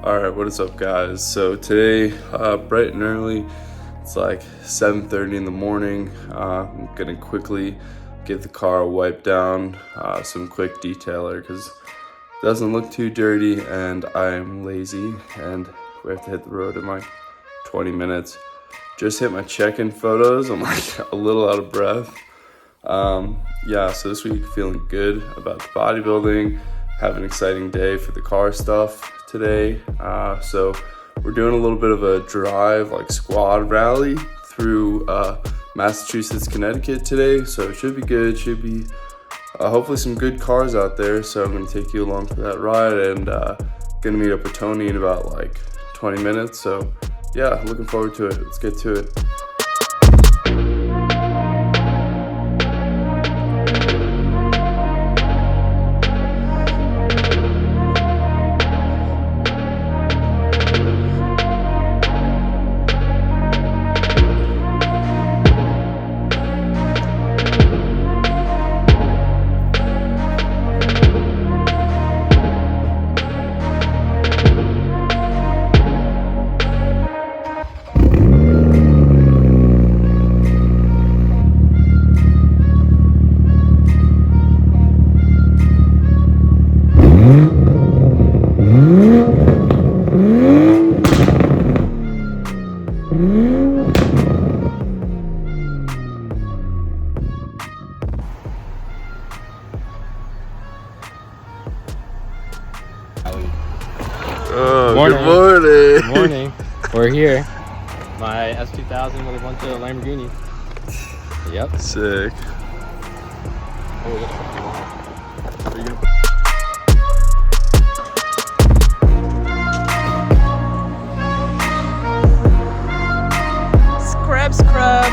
Alright, what is up guys? So today, bright and early, it's like 7:30 in the morning. I'm gonna quickly get the car wiped down, some quick detailer because it doesn't look too dirty and I'm lazy and we have to hit the road in like 20 minutes. Just hit my check-in photos, I'm like a little out of breath. Yeah, so this week feeling good about the bodybuilding, have an exciting day for the car stuff today. So we're doing a little bit of a drive, like squad rally through Massachusetts, Connecticut today. So it should be good, should be hopefully some good cars out there. So I'm gonna take you along for that ride and gonna meet up with Tony in about like 20 minutes. So yeah, looking forward to it. Let's get to it. Oh, Morning. Good morning. Good morning. We're here. My S2000 with a bunch of Lamborghini. Yep. Sick. Scrub.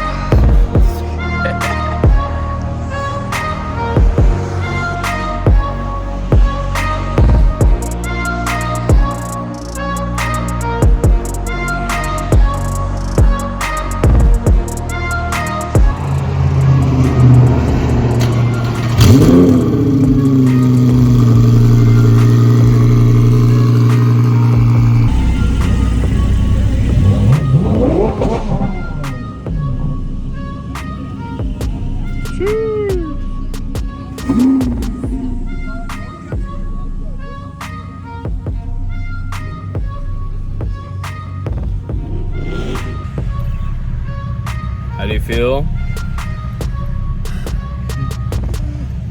How do you feel?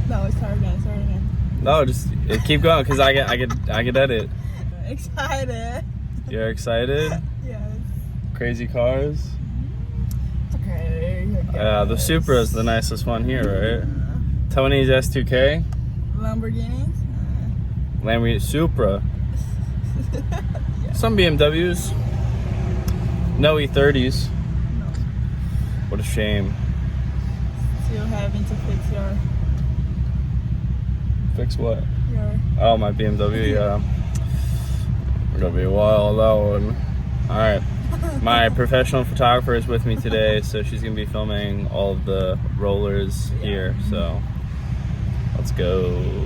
No, start again. No, just keep going because I get edit. Excited. You're excited? Yes. Crazy cars. It's okay. Yeah, the Supra is the nicest one here, right? Tony's S2K. Lamborghinis. Lamborghini Supra. Yeah. Some BMWs. No E30s. No. What a shame. Still having to fix your Fix what? Oh, my BMW, yeah. We're gonna be a while on that one. Alright. My professional photographer is with me today, so she's gonna be filming all of the rollers here, so let's go.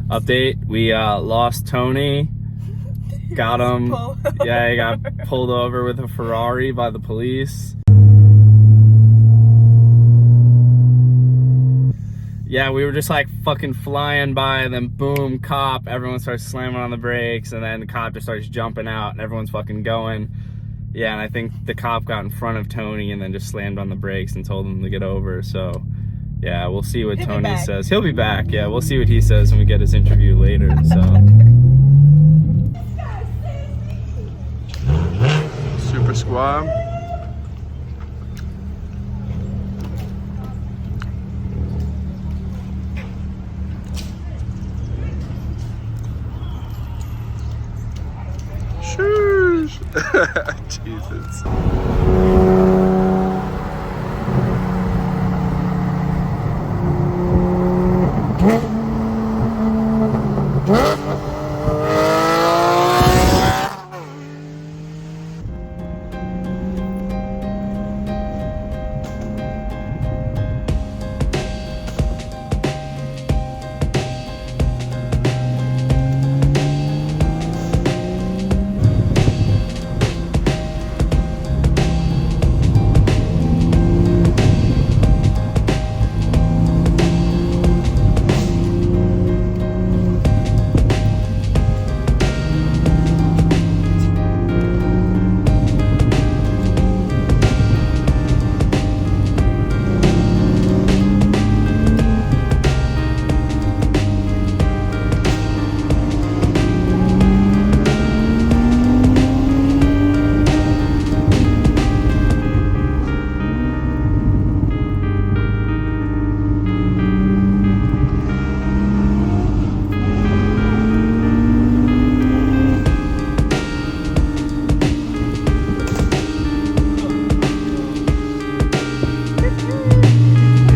Update, we lost Tony, got him, yeah, he got pulled over with a Ferrari by the police. Yeah, we were just like fucking flying by and then boom, cop, everyone starts slamming on the brakes and then the cop just starts jumping out and everyone's fucking going. Yeah, and I think the cop got in front of Tony and then just slammed on the brakes and told him to get over, so Yeah, we'll see what He'll be Tony back. says. He'll be back. Yeah, we'll see what he says when we get his interview later. So. Super Squad. Sheesh. Jesus.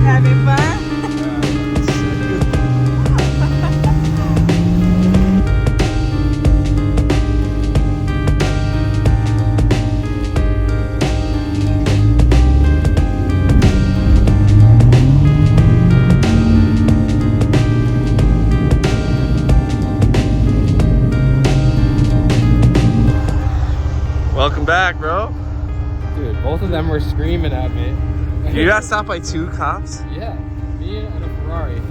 Having fun? Welcome back, bro. Dude, both of them were screaming at me. You got stopped by 2 cops? Yeah, me and a Ferrari.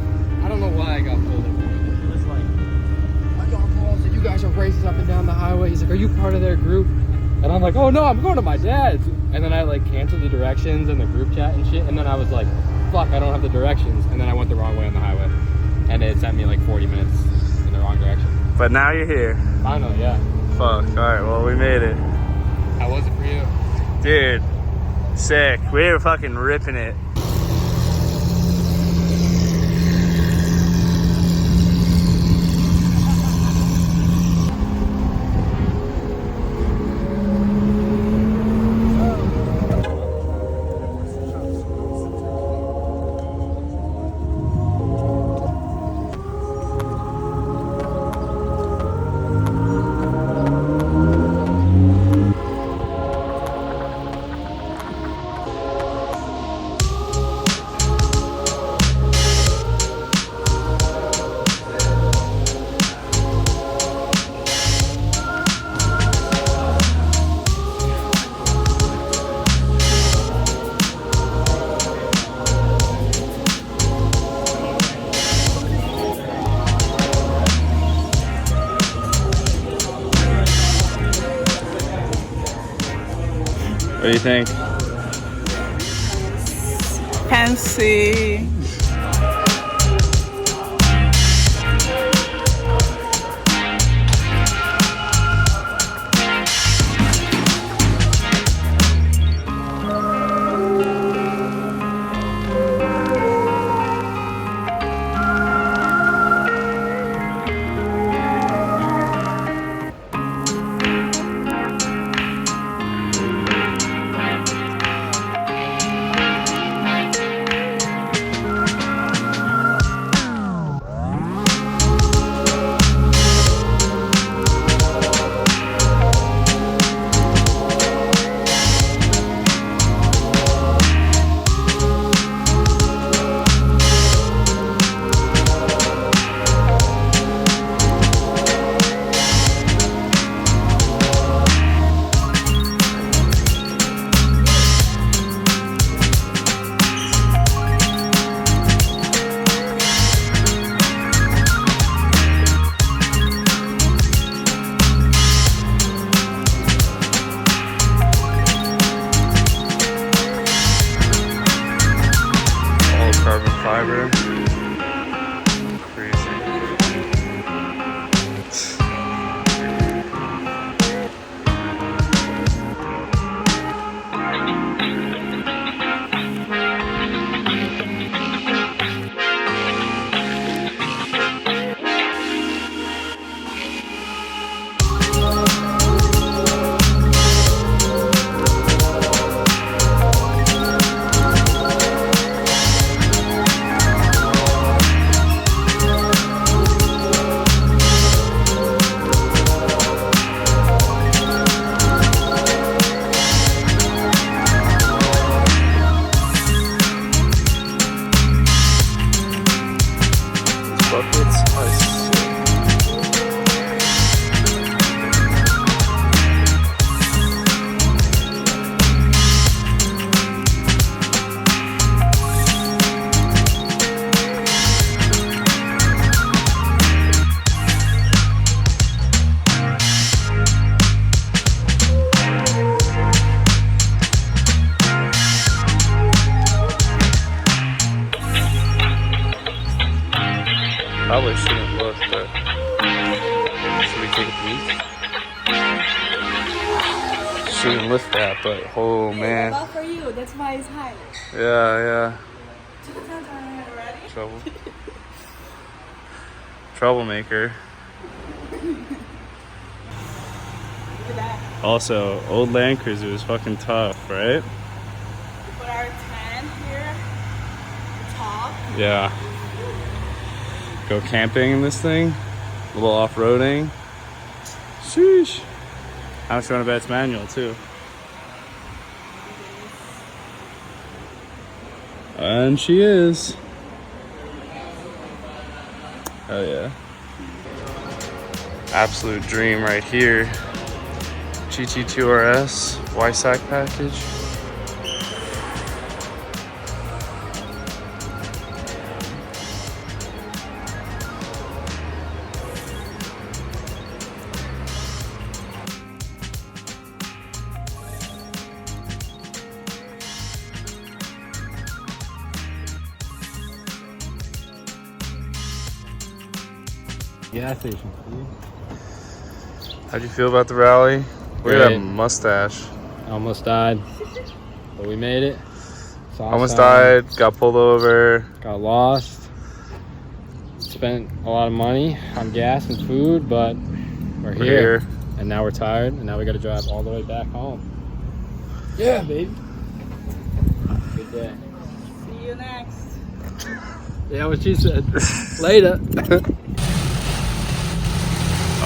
I don't know why I got pulled over. He was like, I got calls that you guys are racing up and down the highway. He's like, are you part of their group? And I'm like, oh no, I'm going to my dad's. And then I like canceled the directions and the group chat and shit. And then I was like, fuck, I don't have the directions. And then I went the wrong way on the highway. And it sent me like 40 minutes in the wrong direction. But now you're here. Finally, yeah. Fuck. Alright, well, we made it. How was it for you? Dude, sick. We were fucking ripping it. What do you think? Fancy. buckets are sick. Probably shouldn't look, but should we take a peek? Shouldn't lift that, but oh man. Not for you. That's why it's high. Yeah. Ready? Trouble. Troublemaker. Also, old Land Cruiser is fucking tough, right? We put our tent here. Top. Yeah. Go camping in this thing. A little off-roading. Sheesh. How much you want to bet it's manual too? And she is. Oh yeah. Absolute dream right here. GT2RS YSAC package. Gas station. How'd you feel about the rally? Look at that Great. mustache. Almost died, but we made it. Saw Almost some, died, got pulled over. Got lost. Spent a lot of money on gas and food, but we're here. And now we're tired, and now we got to drive all the way back home. Yeah, baby. Good day. See you next. Yeah, what she said. Later.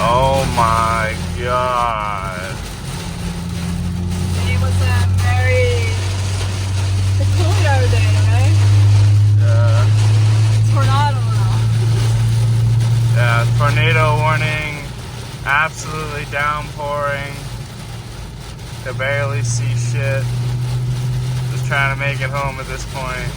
Oh my god. It was a very peculiar day, right? Yeah. Tornado now. Yeah, tornado warning. Absolutely downpouring. Could barely see shit. Just trying to make it home at this point.